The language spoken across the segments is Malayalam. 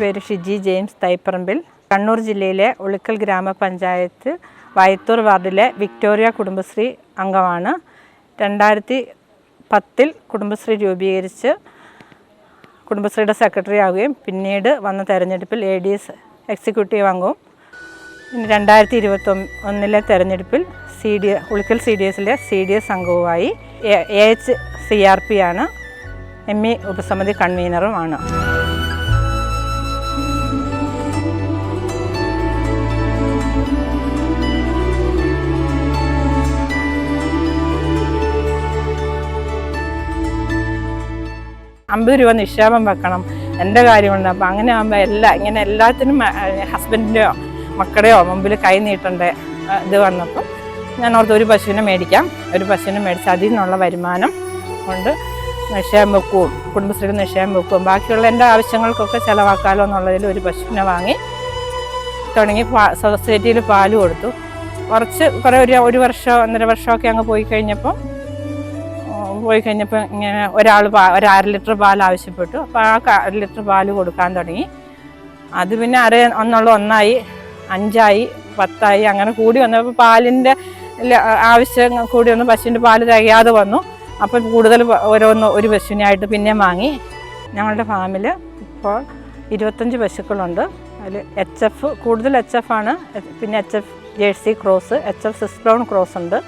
പേര് ഷിജി ജെയിംസ് തൈപ്പറമ്പിൽ. കണ്ണൂർ ജില്ലയിലെ ഉളിക്കൽ ഗ്രാമപഞ്ചായത്ത് വയത്തൂർ വാർഡിലെ വിക്ടോറിയ കുടുംബശ്രീ അംഗമാണ്. 2010 കുടുംബശ്രീ രൂപീകരിച്ച് കുടുംബശ്രീയുടെ സെക്രട്ടറി ആവുകയും പിന്നീട് വന്ന തെരഞ്ഞെടുപ്പിൽ ADS എക്സിക്യൂട്ടീവ് അംഗവും 2021 തെരഞ്ഞെടുപ്പിൽ ഉളിക്കൽ CDSലെ CDS അംഗവുമായി. AHCRP ആണ്. ME ഉപസമിതി കൺവീനറുമാണ്. ₹50 നിക്ഷേപം വെക്കണം, എൻ്റെ കാര്യമുണ്ട്. അപ്പോൾ അങ്ങനെ ആകുമ്പോൾ എല്ലാത്തിനും ഹസ്ബൻഡിൻ്റെയോ മക്കളുടെയോ മുമ്പിൽ കൈ നീട്ടേണ്ട ഇത് വന്നപ്പോൾ ഞാൻ ഓർത്ത് ഒരു പശുവിനെ മേടിക്കാം. ഒരു പശുവിനെ മേടിച്ച് അതിൽ നിന്നുള്ള വരുമാനം കൊണ്ട് നിക്ഷേപം വെക്കുകയും കുടുംബശ്രീയുടെ നിക്ഷേപം വെക്കുകയും ബാക്കിയുള്ള എൻ്റെ ആവശ്യങ്ങൾക്കൊക്കെ ചിലവാക്കാമല്ലോ എന്നുള്ളതിൽ ഒരു പശുവിനെ വാങ്ങി തുടങ്ങി. സൊസൈറ്റിയിൽ പാല് കൊടുത്തു. കുറേ ഒരു വർഷം 1.5 വർഷമൊക്കെ അങ്ങ് പോയി കഴിഞ്ഞപ്പോൾ ഇങ്ങനെ ഒരാൾ 1/2 ലിറ്റർ പാൽ ആവശ്യപ്പെട്ടു. അപ്പോൾ ആ 1/2 ലിറ്റർ പാല് കൊടുക്കാൻ തുടങ്ങി. അത് പിന്നെ 1 5 10 അങ്ങനെ കൂടി വന്നപ്പോൾ പാലിൻ്റെ ആവശ്യം കൂടി വന്നു. പശുവിൻ്റെ പാല് തികയാതെ വന്നു. അപ്പോൾ കൂടുതൽ ഒരു പശുവിനായിട്ട് പിന്നെ വാങ്ങി. ഞങ്ങളുടെ ഫാമിൽ ഇപ്പോൾ 25 പശുക്കളുണ്ട്. അതിൽ HF കൂടുതൽ HF ആണ്. പിന്നെ HF ജേഴ്സി ക്രോസ്, HF സിസ് ബ്രൗൺ ക്രോസ് ഉണ്ട്,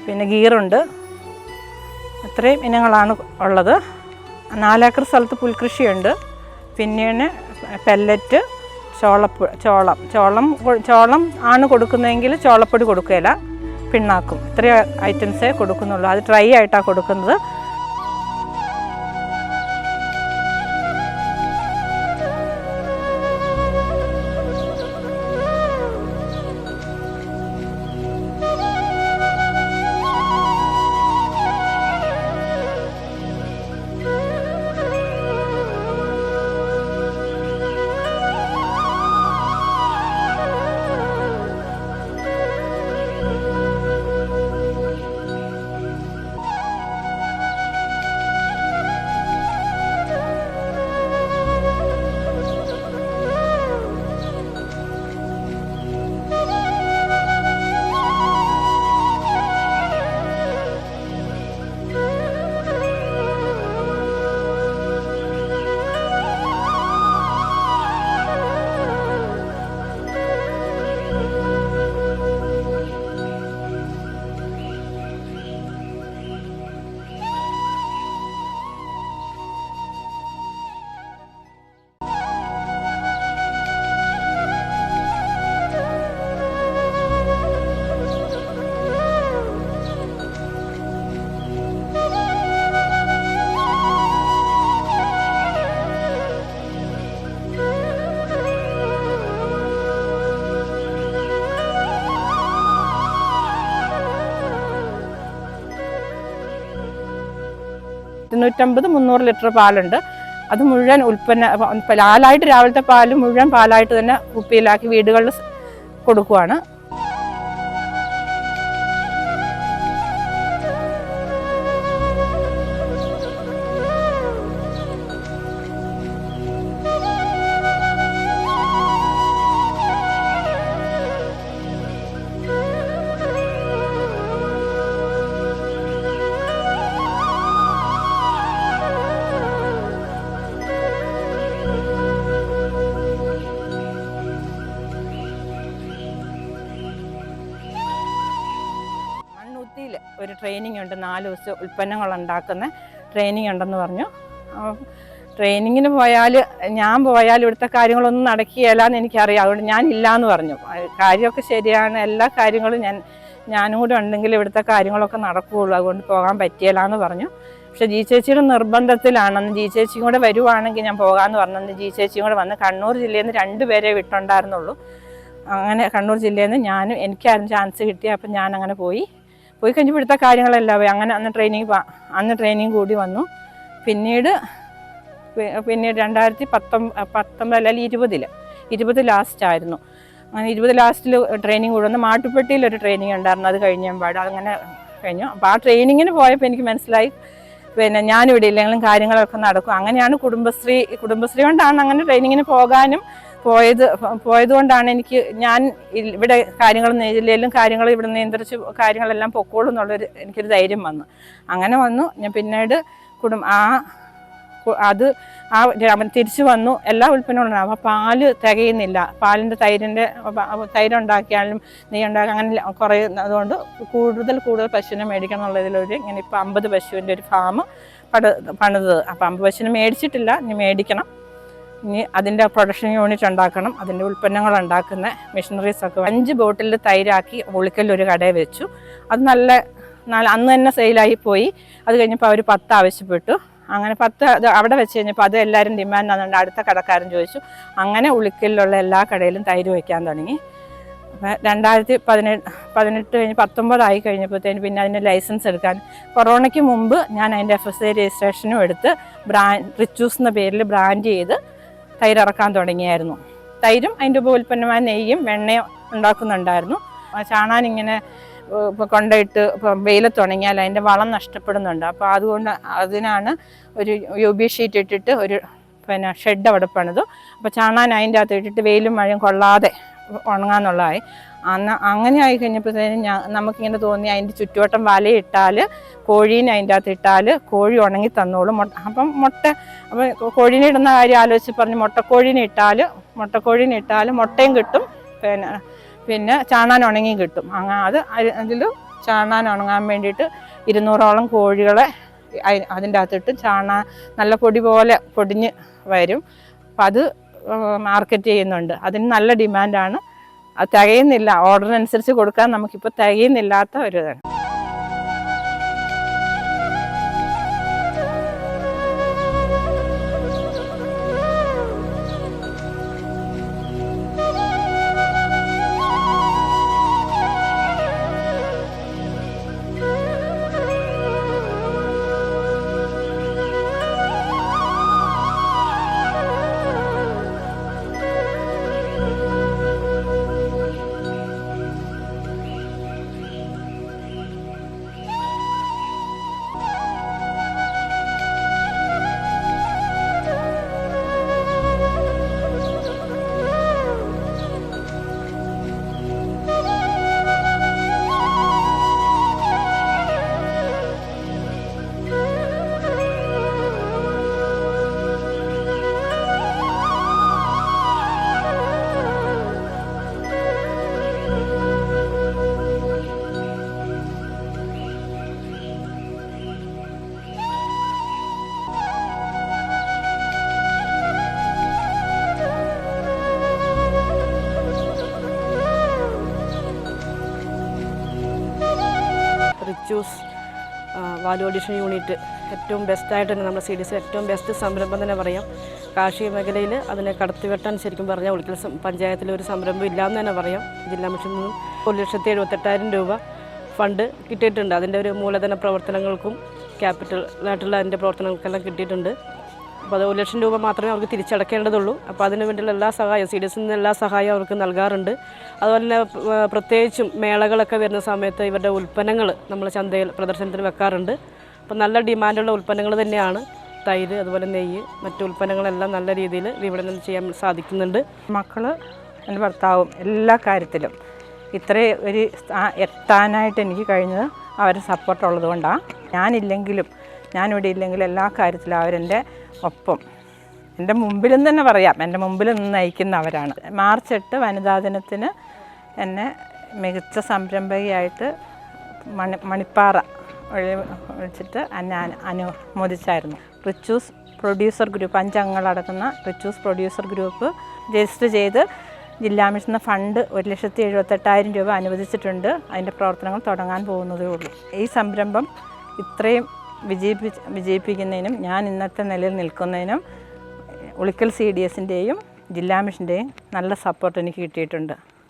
പിന്നെ ഗീറുണ്ട്. ഇത്രയും ഇനങ്ങളാണ് ഉള്ളത്. 4 ഏക്കർ സ്ഥലത്ത് പുൽകൃഷിയുണ്ട്. പിന്നെ പെല്ലറ്റ്, ചോളം ആണ് കൊടുക്കുന്നതെങ്കിൽ ചോളപ്പൊടി കൊടുക്കുകയില്ല, പിണ്ണാക്കും. ഇത്രയും ഐറ്റംസേ കൊടുക്കുന്നുള്ളൂ. അത് ഡ്രൈ ആയിട്ടാണ് കൊടുക്കുന്നത്. $250 300 ലിറ്റർ പാലുണ്ട്. അത് മുഴുവൻ പാലായിട്ട് രാവിലത്തെ പാല് മുഴുവൻ പാലായിട്ട് തന്നെ കുപ്പിയിലാക്കി വീടുകളിൽ കൊടുക്കുവാണ്. ഒരു ട്രെയിനിങ് ഉണ്ട്, 4 ദിവസം ഉൽപ്പന്നങ്ങൾ ഉണ്ടാക്കുന്ന ട്രെയിനിങ് ഉണ്ടെന്ന് പറഞ്ഞു. ട്രെയിനിങ്ങിന് ഞാൻ പോയാൽ ഇവിടുത്തെ കാര്യങ്ങളൊന്നും നടക്കുകയില്ല എന്ന് എനിക്കറിയാം. അതുകൊണ്ട് ഞാൻ ഇല്ലയെന്ന് പറഞ്ഞു. കാര്യമൊക്കെ ശരിയാണ്, എല്ലാ കാര്യങ്ങളും ഞാനും കൂടെ ഉണ്ടെങ്കിൽ ഇവിടുത്തെ കാര്യങ്ങളൊക്കെ നടക്കുകയുള്ളൂ. അതുകൊണ്ട് പോകാൻ പറ്റിയില്ല എന്ന് പറഞ്ഞു. പക്ഷെ ജി ചേച്ചിയുടെ നിർബന്ധത്തിലാണെന്ന്. ജി ചേച്ചിയും കൂടെ വരുവാണെങ്കിൽ ഞാൻ പോകാമെന്ന് പറഞ്ഞെന്ന് ജി ചേച്ചിയും കൂടെ വന്ന് കണ്ണൂർ ജില്ലയിൽ നിന്ന് 2 പേരെ വിട്ടുണ്ടായിരുന്നുള്ളൂ. അങ്ങനെ കണ്ണൂർ ജില്ലയിൽ നിന്ന് ഞാനും എനിക്കായിരുന്നു ചാൻസ് കിട്ടി. അപ്പം ഞാൻ അങ്ങനെ പോയി കഴിഞ്ഞപ്പോൾ ഇവിടുത്തെ കാര്യങ്ങളെല്ലാം അങ്ങനെ അന്ന് ട്രെയിനിങ് കൂടി വന്നു. പിന്നീട് 2019 അല്ലെങ്കിൽ 20 ലാസ്റ്റ് ആയിരുന്നു. അങ്ങനെ 20 ലാസ്റ്റിൽ ട്രെയിനിങ് കൂടി വന്നു. മാട്ടുപ്പെട്ടിയിലൊരു ട്രെയിനിങ് ഉണ്ടായിരുന്നു. അത് കഴിഞ്ഞപാട് അങ്ങനെ കഴിഞ്ഞു. അപ്പോൾ ആ ട്രെയിനിങ്ങിന് പോയപ്പോൾ എനിക്ക് മനസ്സിലായി പിന്നെ ഞാനിവിടെ ഇല്ലെങ്കിലും കാര്യങ്ങളൊക്കെ നടക്കും. അങ്ങനെയാണ് കുടുംബശ്രീ കൊണ്ടാണ് അങ്ങനെ ട്രെയിനിങ്ങിന് പോയത് കൊണ്ടാണ് ഞാൻ ഇവിടെ കാര്യങ്ങൾ നെയ്യിലും കാര്യങ്ങൾ ഇവിടെ നിയന്ത്രിച്ച് കാര്യങ്ങളെല്ലാം പൊക്കോളും എന്നുള്ളൊരു എനിക്കൊരു ധൈര്യം വന്നു. അങ്ങനെ വന്നു. ഞാൻ പിന്നീട് തിരിച്ചു വന്നു. എല്ലാ ഉൽപ്പന്നങ്ങളും. അപ്പോൾ പാല് തികയുന്നില്ല. തൈരുണ്ടാക്കിയാലും നെയ്യ് ഉണ്ടാക്കി അങ്ങനെ കുറേ അതുകൊണ്ട് കൂടുതൽ പശുവിനെ മേടിക്കണം എന്നുള്ളതിലൊരു ഇങ്ങനെ ഇപ്പോൾ 50 പശുവിൻ്റെ ഒരു ഫാം പണിതത്. അപ്പോൾ 50 പശുവിനെ മേടിച്ചിട്ടില്ല, ഇനി മേടിക്കണം. ഇനി അതിൻ്റെ പ്രൊഡക്ഷൻ യൂണിറ്റ് ഉണ്ടാക്കണം. അതിൻ്റെ ഉൽപ്പന്നങ്ങൾ ഉണ്ടാക്കുന്ന മെഷീനറീസൊക്കെ 5 ബോട്ടിൽ തൈരാക്കി ഉളിക്കലൊരു കടയിൽ വെച്ചു. അത് അന്ന് തന്നെ സെയിലായി പോയി. അത് കഴിഞ്ഞപ്പോൾ അവർ 10 ആവശ്യപ്പെട്ടു. അങ്ങനെ 10 അത് അവിടെ വെച്ച് കഴിഞ്ഞപ്പോൾ അത് എല്ലാവരും ഡിമാൻഡ് ആണെന്നുണ്ട്. അടുത്ത കടക്കാരൻ ചോദിച്ചു. അങ്ങനെ ഉളിക്കലിലുള്ള എല്ലാ കടയിലും തൈര് വയ്ക്കാൻ തുടങ്ങി. 2018 കഴിഞ്ഞ് 19 ആയി കഴിഞ്ഞപ്പോഴത്തേന് പിന്നെ അതിൻ്റെ ലൈസൻസ് എടുക്കാൻ കൊറോണയ്ക്ക് മുമ്പ് ഞാൻ അതിൻ്റെ FSI രജിസ്ട്രേഷനും എടുത്ത് റിച്ചൂസ് എന്ന പേരിൽ ബ്രാൻഡ് ചെയ്ത് തൈര് ഇറക്കാൻ തുടങ്ങിയായിരുന്നു. തൈരും അതിൻ്റെ ഉൽപ്പന്നമായ നെയ്യും വെണ്ണയും ഉണ്ടാക്കുന്നുണ്ടായിരുന്നു. ചാണാനിങ്ങനെ കൊണ്ടുപോയിട്ട് വെയിലത്തുണങ്ങിയാൽ അതിൻ്റെ വളം നഷ്ടപ്പെടുന്നുണ്ട്. അപ്പോൾ അതുകൊണ്ട് അതിനാണ് ഒരു UB ഷീറ്റ് ഇട്ടിട്ട് ഒരു ഷെഡ് അവിടെ പണിതു. അപ്പോൾ ചാണാൻ അതിൻ്റെ അകത്ത് ഇട്ടിട്ട് വെയിലും മഴയും കൊള്ളാതെ ഉണങ്ങാന്നുള്ളതായി. അങ്ങനെ ആയി കഴിഞ്ഞപ്പോഴത്തേനും നമുക്കിങ്ങനെ തോന്നി അതിൻ്റെ ചുറ്റുവട്ടം വലയിട്ടാൽ കോഴീനെ അതിൻ്റെ അകത്ത് ഇട്ടാൽ കോഴി ഉണങ്ങി തന്നോളും. അപ്പം കോഴീനെ ഇടുന്ന കാര്യം ആലോചിച്ച് പറഞ്ഞ് മുട്ടക്കോഴീനെ ഇട്ടാൽ മുട്ടയും കിട്ടും, പിന്നെ ചാണാൻ ഉണങ്ങിയും കിട്ടും. അതിൽ ചാണാൻ ഉണങ്ങാൻ വേണ്ടിയിട്ട് 200ഓളം കോഴികളെ അതിൻ്റെ അകത്തിട്ട് നല്ല പൊടി പോലെ പൊടിഞ്ഞ് വരും. അപ്പം അത് മാർക്കറ്റ് ചെയ്യുന്നുണ്ട്. അതിന് നല്ല ഡിമാൻഡാണ്. അത് തികയുന്നില്ല, ഓർഡറിനനുസരിച്ച് കൊടുക്കാൻ നമുക്കിപ്പോൾ തികയുന്നില്ലാത്ത ഒരു ഇതാണ്. റിച്ചൂസ് വാല്യൂ അഡീഷൻ യൂണിറ്റ് ഏറ്റവും ബെസ്റ്റായിട്ട് തന്നെ നമ്മുടെ CDC ഏറ്റവും ബെസ്റ്റ് സംരംഭം തന്നെ പറയാം. കാർഷിക മേഖലയിൽ അതിനെ കടത്തിവെട്ടാൻ ശരിക്കും പറഞ്ഞാൽ ഉളിക്കൽ പഞ്ചായത്തിലൊരു സംരംഭം ഇല്ലയെന്ന് തന്നെ പറയാം. ജില്ലാ മിഷനിൽ നിന്നും 1,78,000 രൂപ ഫണ്ട് കിട്ടിയിട്ടുണ്ട്. അതിൻ്റെ ഒരു മൂലധന പ്രവർത്തനങ്ങൾക്കും ക്യാപിറ്റലായിട്ടുള്ള അതിൻ്റെ പ്രവർത്തനങ്ങൾക്കെല്ലാം കിട്ടിയിട്ടുണ്ട്. അപ്പോൾ അത് 1,00,000 രൂപ മാത്രമേ അവർക്ക് തിരിച്ചടക്കേണ്ടതുള്ളൂ. അപ്പോൾ അതിന് വേണ്ടിയുള്ള എല്ലാ സഹായവും CDC നിന്ന് എല്ലാ സഹായവും അവർക്ക് നൽകാറുണ്ട്. അതുപോലെ തന്നെ പ്രത്യേകിച്ചും മേളകളൊക്കെ വരുന്ന സമയത്ത് ഇവരുടെ ഉൽപ്പന്നങ്ങൾ നമ്മൾ ചന്തയിൽ പ്രദർശനത്തിന് വെക്കാറുണ്ട്. അപ്പോൾ നല്ല ഡിമാൻഡുള്ള ഉൽപ്പന്നങ്ങൾ തന്നെയാണ് തൈര്, അതുപോലെ നെയ്യ്, മറ്റു ഉൽപ്പന്നങ്ങളെല്ലാം നല്ല രീതിയിൽ വിപണനം ചെയ്യാൻ സാധിക്കുന്നുണ്ട്. മക്കൾ, എൻ്റെ ഭർത്താവും എല്ലാ കാര്യത്തിലും ഇത്രയും ഒരു എത്താനായിട്ട് എനിക്ക് കഴിഞ്ഞത് അവരുടെ സപ്പോർട്ടുള്ളത് കൊണ്ടാണ്. ഞാനിവിടെ ഇല്ലെങ്കിലും എല്ലാ കാര്യത്തിലും അവരെൻ്റെ ഒപ്പം, എൻ്റെ മുമ്പിലും തന്നെ പറയാം, എൻ്റെ മുമ്പിൽ നിന്ന് നയിക്കുന്നവരാണ്. മാർച്ച് 8 വനിതാ ദിനത്തിന് എന്നെ മികച്ച സംരംഭകയായിട്ട് മണിപ്പാറ വിളിച്ചിട്ട് എന്നെ അനുമോദിച്ചായിരുന്നു. റിച്ചൂസ് പ്രൊഡ്യൂസർ ഗ്രൂപ്പ് 5 അംഗങ്ങളടക്കുന്ന റിച്ചൂസ് പ്രൊഡ്യൂസർ ഗ്രൂപ്പ് രജിസ്റ്റർ ചെയ്ത് ജില്ലാ മിഷൻ ഫണ്ട് 1,78,000 രൂപ അനുവദിച്ചിട്ടുണ്ട്. അതിൻ്റെ പ്രവർത്തനങ്ങൾ തുടങ്ങാൻ പോകുന്നതേ ഉള്ളൂ. ഈ സംരംഭം ഇത്രയും വിജയിപ്പിക്കുന്നതിനും ഞാൻ ഇന്നത്തെ നിലയിൽ നിൽക്കുന്നതിനും ഉളിക്കൽ CDSൻ്റെയും ജില്ലാ മിഷൻ്റെയും നല്ല സപ്പോർട്ട് എനിക്ക് കിട്ടിയിട്ടുണ്ട്.